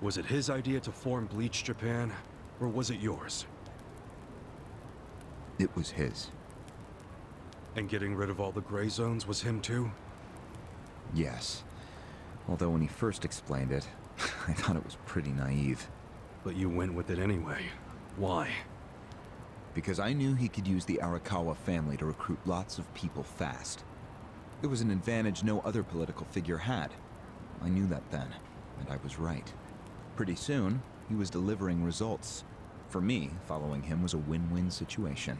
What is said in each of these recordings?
Was it his idea to form Bleach Japan, or was it yours? It was his. And getting rid of all the gray zones was him too? Yes. Although when he first explained it, I thought it was pretty naive. But you went with it anyway. Why? Because I knew he could use the Arakawa family to recruit lots of people fast. It was an advantage no other political figure had. I knew that then, and I was right. Pretty soon, he was delivering results. For me, following him was a win-win situation.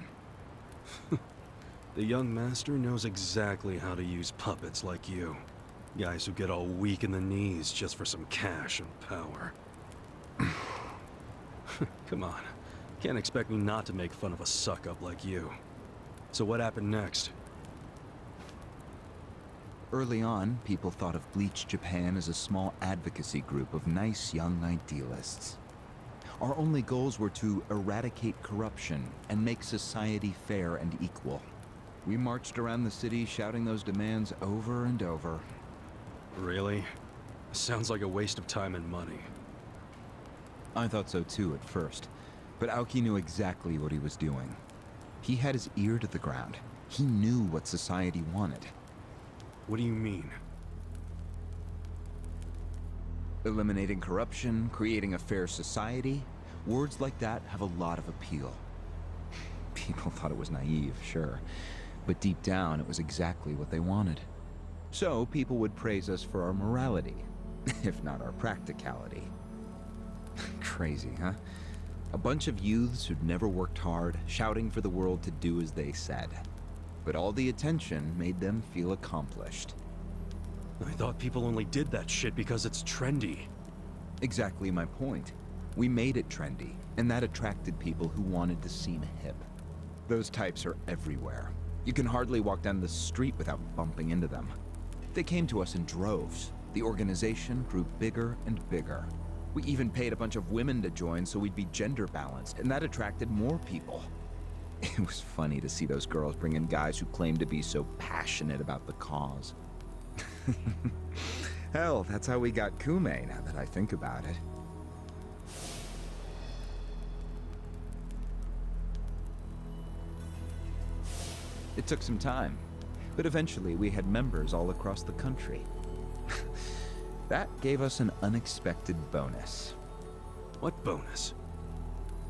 The young master knows exactly how to use puppets like you. Guys who get all weak in the knees just for some cash and power. Come on. Can't expect me not to make fun of a suck-up like you. So what happened next? Early on, people thought of Bleach Japan as a small advocacy group of nice young idealists. Our only goals were to eradicate corruption and make society fair and equal. We marched around the city shouting those demands over and over. Really? Sounds like a waste of time and money. I thought so too at first, but Aoki knew exactly what he was doing. He had his ear to the ground. He knew what society wanted. What do you mean? Eliminating corruption, creating a fair society, words like that have a lot of appeal. People thought it was naive, sure, but deep down it was exactly what they wanted. So people would praise us for our morality, if not our practicality. Crazy, huh? A bunch of youths who'd never worked hard, shouting for the world to do as they said. But all the attention made them feel accomplished. I thought people only did that shit because it's trendy. Exactly my point. We made it trendy, and that attracted people who wanted to seem hip. Those types are everywhere. You can hardly walk down the street without bumping into them. They came to us in droves. The organization grew bigger and bigger. We even paid a bunch of women to join so we'd be gender balanced, and that attracted more people. It was funny to see those girls bring in guys who claimed to be so passionate about the cause. Hell, that's how we got Kume, now that I think about it. It took some time, but eventually we had members all across the country. That gave us an unexpected bonus. What bonus?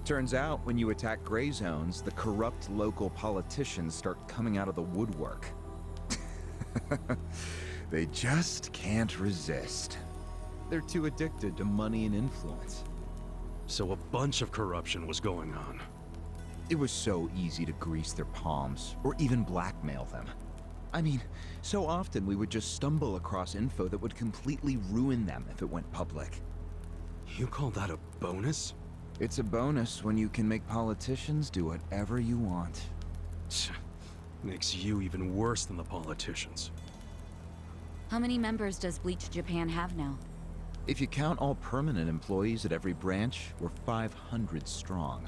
Turns out, when you attack gray zones, the corrupt local politicians start coming out of the woodwork. They just can't resist. They're too addicted to money and influence. So a bunch of corruption was going on. It was so easy to grease their palms, or even blackmail them. I mean, so often we would just stumble across info that would completely ruin them if it went public. You call that a bonus? It's a bonus when you can make politicians do whatever you want. Makes you even worse than the politicians. How many members does Bleach Japan have now? If you count all permanent employees at every branch, we're 500 strong.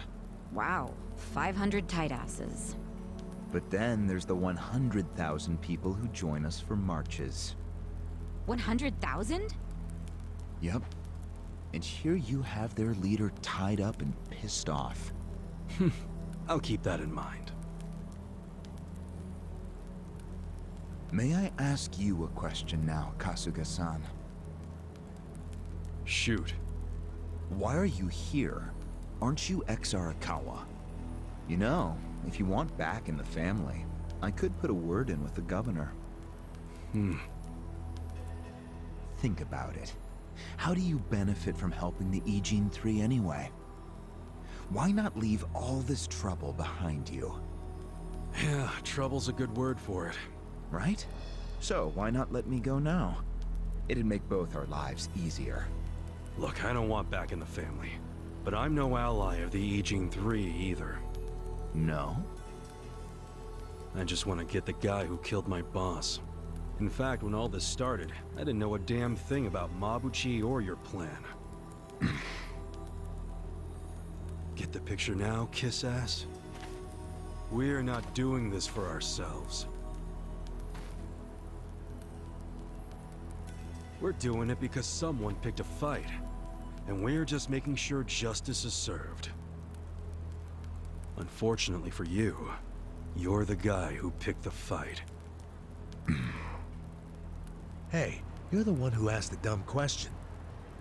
Wow, 500 tight asses. But then there's the 100,000 people who join us for marches. 100,000? Yep. And here you have their leader tied up and pissed off. I'll keep that in mind. May I ask you a question now, Kasuga-san? Shoot. Why are you here? Aren't you ex-Arakawa? You know, if you want back in the family, I could put a word in with the governor. Think about it. How do you benefit from helping the Ijin 3 anyway? Why not leave all this trouble behind you? Yeah, trouble's a good word for it. Right? So why not let me go now? It'd make both our lives easier. Look, I don't want back in the family. But I'm no ally of the Ijin 3 either. No? I just want to get the guy who killed my boss. In fact, when all this started, I didn't know a damn thing about Mabuchi or your plan. Get the picture now, kiss ass? We're not doing this for ourselves. We're doing it because someone picked a fight. and we're just making sure justice is served. Unfortunately for you, you're the guy who picked the fight. Hey, you're the one who asked the dumb question.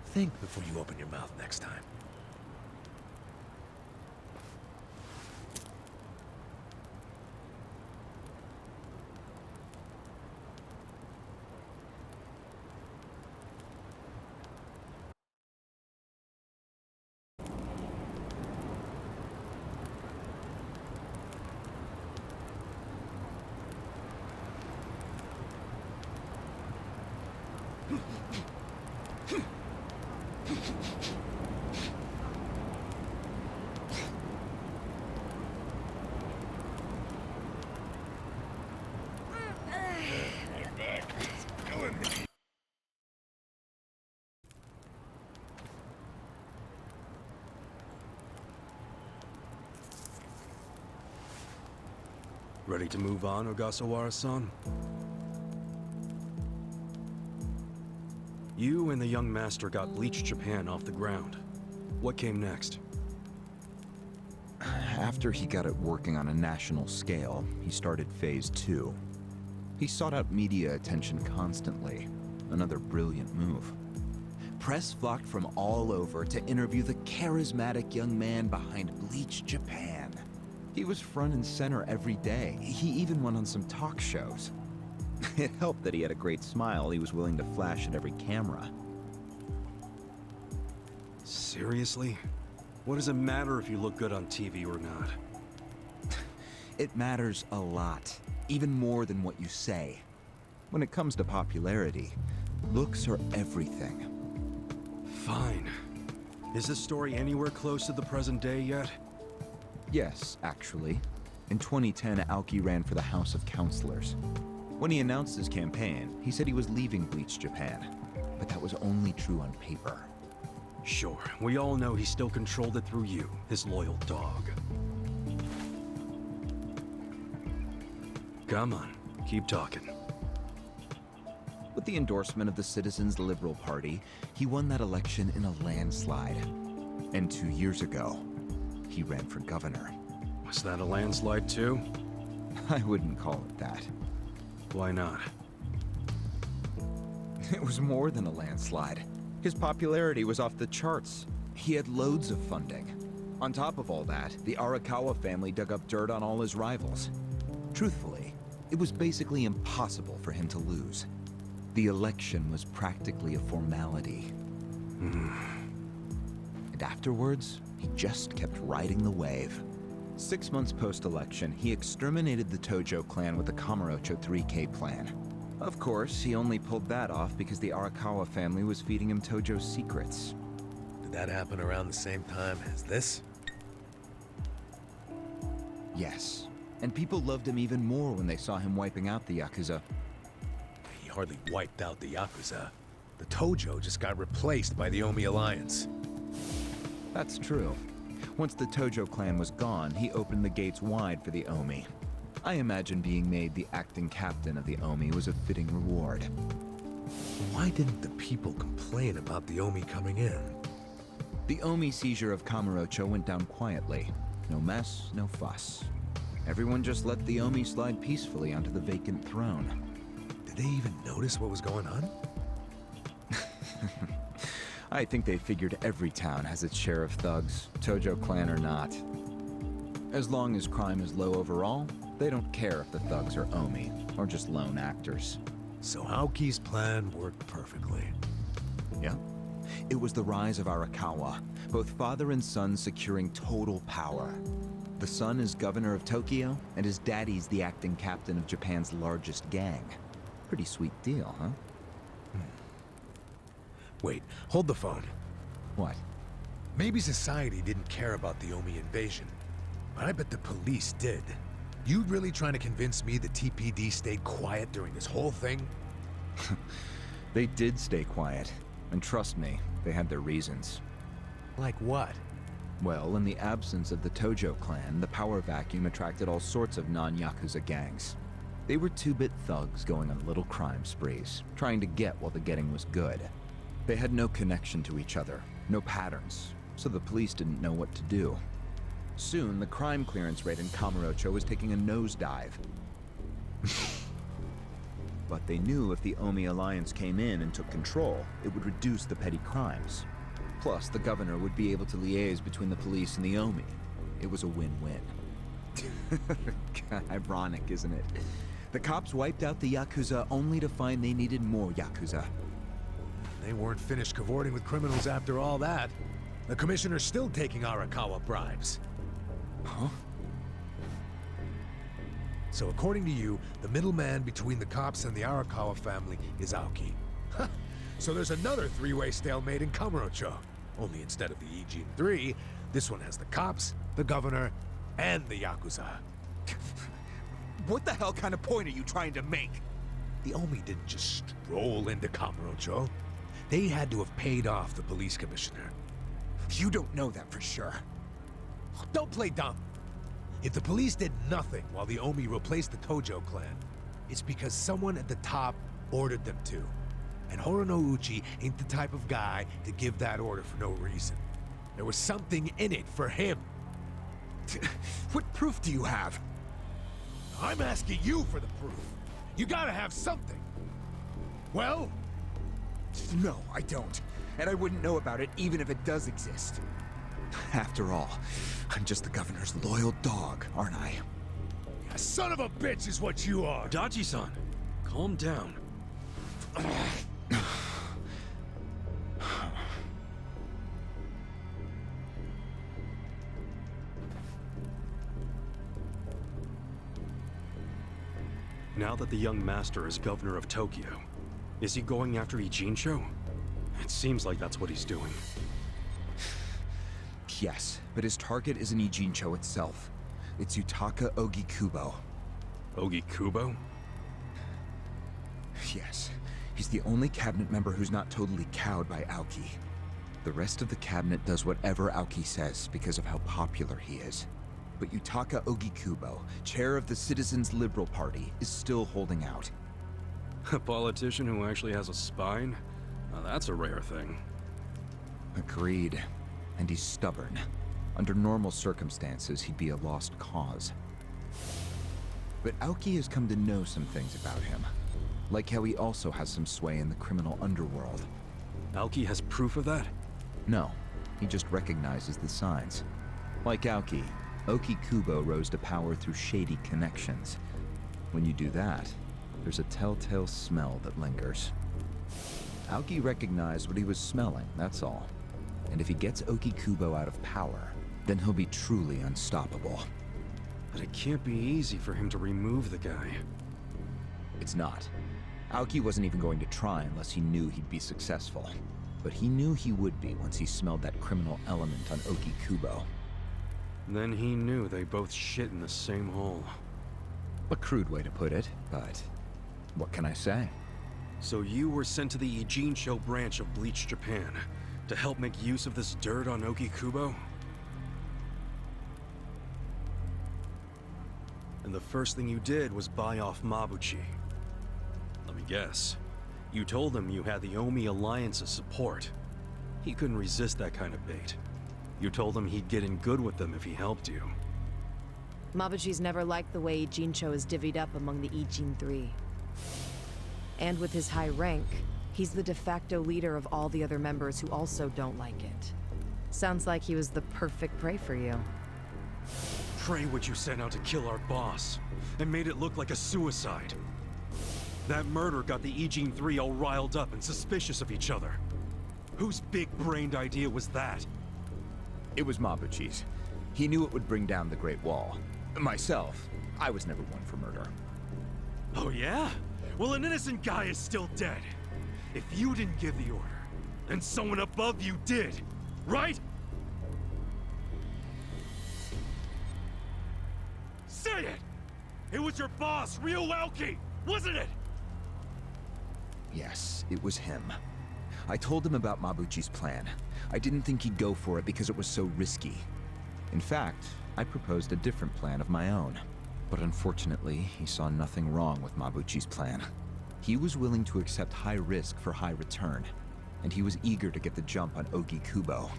Think before you open your mouth next time. Ready to move on, Ogasawara-san? You and the young master got Bleach Japan off the ground. What came next? After he got it working on a national scale, he started Phase 2. He sought out media attention constantly. Another brilliant move. Press flocked from all over to interview the charismatic young man behind Bleach Japan. He was front and center every day. He even went on some talk shows. It helped that he had a great smile he was willing to flash at every camera. Seriously? What does it matter if you look good on TV or not? It matters a lot, even more than what you say. When it comes to popularity, looks are everything. Fine. Is this story anywhere close to the present day yet? Yes, actually. In 2010, Aoki ran for the House of Councilors. When he announced his campaign, he said he was leaving Bleach Japan. But that was only true on paper. Sure, we all know he still controlled it through you, his loyal dog. Come on, keep talking. With the endorsement of the Citizens Liberal Party, he won that election in a landslide. And 2 years ago, he ran for governor. Was that a landslide too? I wouldn't call it that. Why not? It was more than a landslide. His popularity was off the charts. He had loads of funding. On top of all that, the Arakawa family dug up dirt on all his rivals. Truthfully, it was basically impossible for him to lose. The election was practically a formality. And afterwards, he just kept riding the wave. 6 months post-election, he exterminated the Tojo clan with the Kamurocho 3K plan. Of course, he only pulled that off because the Arakawa family was feeding him Tojo's secrets. Did that happen around the same time as this? Yes, and people loved him even more when they saw him wiping out the Yakuza. He hardly wiped out the Yakuza. The Tojo just got replaced by the Omi Alliance. That's true. Once the Tojo clan was gone, he opened the gates wide for the Omi. I imagine being made the acting captain of the Omi was a fitting reward. Why didn't the people complain about the Omi coming in? The Omi seizure of Kamurocho went down quietly. No mess, no fuss. Everyone just let the Omi slide peacefully onto the vacant throne. Did they even notice what was going on? I think they figured every town has its share of thugs, Tojo clan or not. As long as crime is low overall, they don't care if the thugs are Omi, or just lone actors. So Aoki's plan worked perfectly. Yeah. It was the rise of Arakawa, both father and son securing total power. The son is governor of Tokyo, and his daddy's the acting captain of Japan's largest gang. Pretty sweet deal, huh? Wait, hold the phone. What? Maybe society didn't care about the Omi invasion, but I bet the police did. You really trying to convince me the TPD stayed quiet during this whole thing? They did stay quiet, and trust me, they had their reasons. Like what? Well, in the absence of the Tojo clan, the power vacuum attracted all sorts of non-Yakuza gangs. They were two-bit thugs going on little crime sprees, trying to get while the getting was good. They had no connection to each other, no patterns, so the police didn't know what to do. Soon, the crime clearance rate in Kamurocho was taking a nosedive. But they knew if the Omi Alliance came in and took control, it would reduce the petty crimes. Plus, the governor would be able to liaise between the police and the Omi. It was a win-win. Ironic, isn't it? The cops wiped out the Yakuza only to find they needed more Yakuza. They weren't finished cavorting with criminals after all that. The commissioner's still taking Arakawa bribes. Huh? So according to you, the middleman between the cops and the Arakawa family is Aoki. So there's another three-way stalemate in Kamurocho. Only instead of the Ijin 3, this one has the cops, the governor, and the Yakuza. What the hell kind of point are you trying to make? The Omi didn't just stroll into Kamurocho. They had to have paid off the police commissioner. You don't know that for sure. Don't play dumb. If the police did nothing while the Omi replaced the Tojo clan, it's because someone at the top ordered them to. And Horonouchi ain't the type of guy to give that order for no reason. There was something in it for him. What proof do you have? I'm asking you for the proof. You gotta have something. Well? No, I don't. And I wouldn't know about it even if it does exist. After all, I'm just the governor's loyal dog, aren't I? A son of a bitch is what you are. Dachi-san, calm down. Now that the young master is governor of Tokyo, is he going after Ijincho? It seems like that's what he's doing. Yes, but his target isn't Ijincho itself. It's Yutaka Ogikubo. Ogikubo? Yes, he's the only cabinet member who's not totally cowed by Aoki. The rest of the cabinet does whatever Aoki says because of how popular he is. But Yutaka Ogikubo, chair of the Citizens Liberal Party, is still holding out. A politician who actually has a spine? Now that's a rare thing. Agreed. And he's stubborn. Under normal circumstances, he'd be a lost cause. But Aoki has come to know some things about him. Like how he also has some sway in the criminal underworld. Aoki has proof of that? No, he just recognizes the signs. Like Aoki, Ogikubo rose to power through shady connections. When you do that, there's a telltale smell that lingers. Aoki recognized what he was smelling, that's all. And if he gets Ogikubo out of power, then he'll be truly unstoppable. But it can't be easy for him to remove the guy. It's not. Aoki wasn't even going to try unless he knew he'd be successful. But he knew he would be once he smelled that criminal element on Ogikubo. Then he knew they both shit in the same hole. A crude way to put it, but what can I say? So you were sent to the Ijincho branch of Bleach Japan to help make use of this dirt on Ogikubo? And the first thing you did was buy off Mabuchi. Let me guess. You told him you had the Omi Alliance's support. He couldn't resist that kind of bait. You told him he'd get in good with them if he helped you. Mabuchi's never liked the way Ijincho is divvied up among the Ijin 3. And with his high rank, he's the de facto leader of all the other members who also don't like it. Sounds like he was the perfect prey for you. Prey what you sent out to kill our boss, and made it look like a suicide. That murder got the Ijin 3 all riled up and suspicious of each other. Whose big-brained idea was that? It was Mabuchi's. He knew it would bring down the Great Wall. Myself, I was never one for murder. Oh yeah? Well, an innocent guy is still dead. If you didn't give the order, then someone above you did, right? Say it! It was your boss, Ryo Aoki, wasn't it? Yes, it was him. I told him about Mabuchi's plan. I didn't think he'd go for it because it was so risky. In fact, I proposed a different plan of my own. But unfortunately, he saw nothing wrong with Mabuchi's plan. He was willing to accept high risk for high return. and he was eager to get the jump on Aoki Kubo.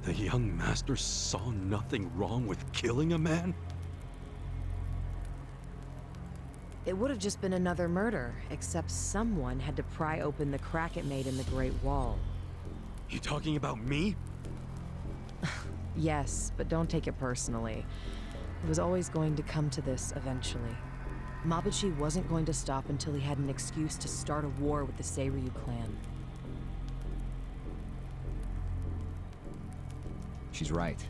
The young master saw nothing wrong with killing a man? It would have just been another murder, except someone had to pry open the crack it made in the Great Wall. You talking about me? Yes, but don't take it personally. It was always going to come to this eventually. Mabuchi wasn't going to stop until he had an excuse to start a war with the Seiryu clan. She's right.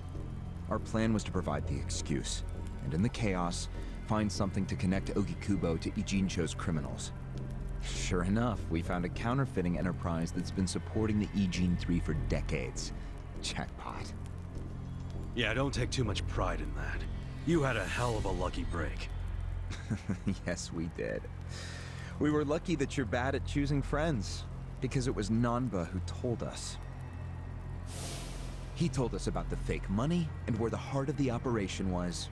Our plan was to provide the excuse, and in the chaos, find something to connect Aoki Kubo to Ijincho's criminals. Sure enough, we found a counterfeiting enterprise that's been supporting the Ijin 3 for decades. Jackpot. Yeah, don't take too much pride in that. You had a hell of a lucky break. Yes, we did. We were lucky that you're bad at choosing friends, because it was Nanba who told us. He told us about the fake money and where the heart of the operation was.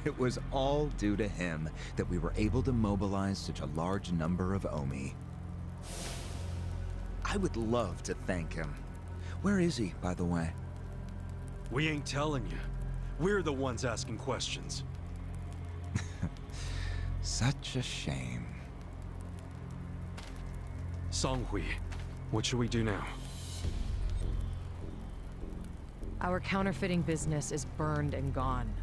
It was all due to him that we were able to mobilize such a large number of Omi. I would love to thank him. Where is he, by the way? We ain't telling you. We're the ones asking questions. Such a shame. Songhui, what should we do now? Our counterfeiting business is burned and gone.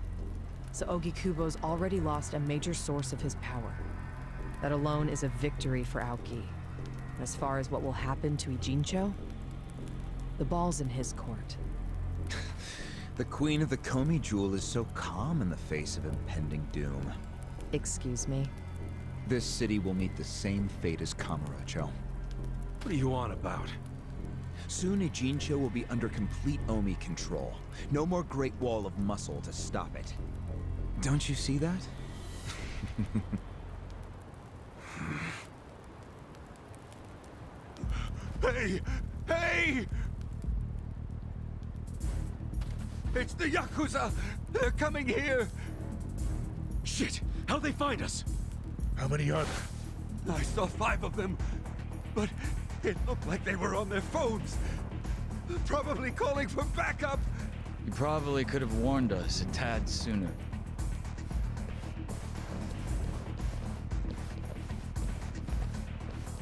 So Aoki Kubo's already lost a major source of his power. That alone is a victory for Aoki. As far as what will happen to Ijincho, the ball's in his court. The Queen of the Komi Jewel is so calm in the face of impending doom. Excuse me? This city will meet the same fate as Kamurocho. What are you on about? Soon Ijincho will be under complete Omi control. No more Great Wall of Muscle to stop it. Don't you see that? Hey! Hey! It's the Yakuza! They're coming here! Shit! How'd they find us? How many are there? I saw 5 of them, but it looked like they were on their phones. Probably calling for backup. You probably could have warned us a tad sooner.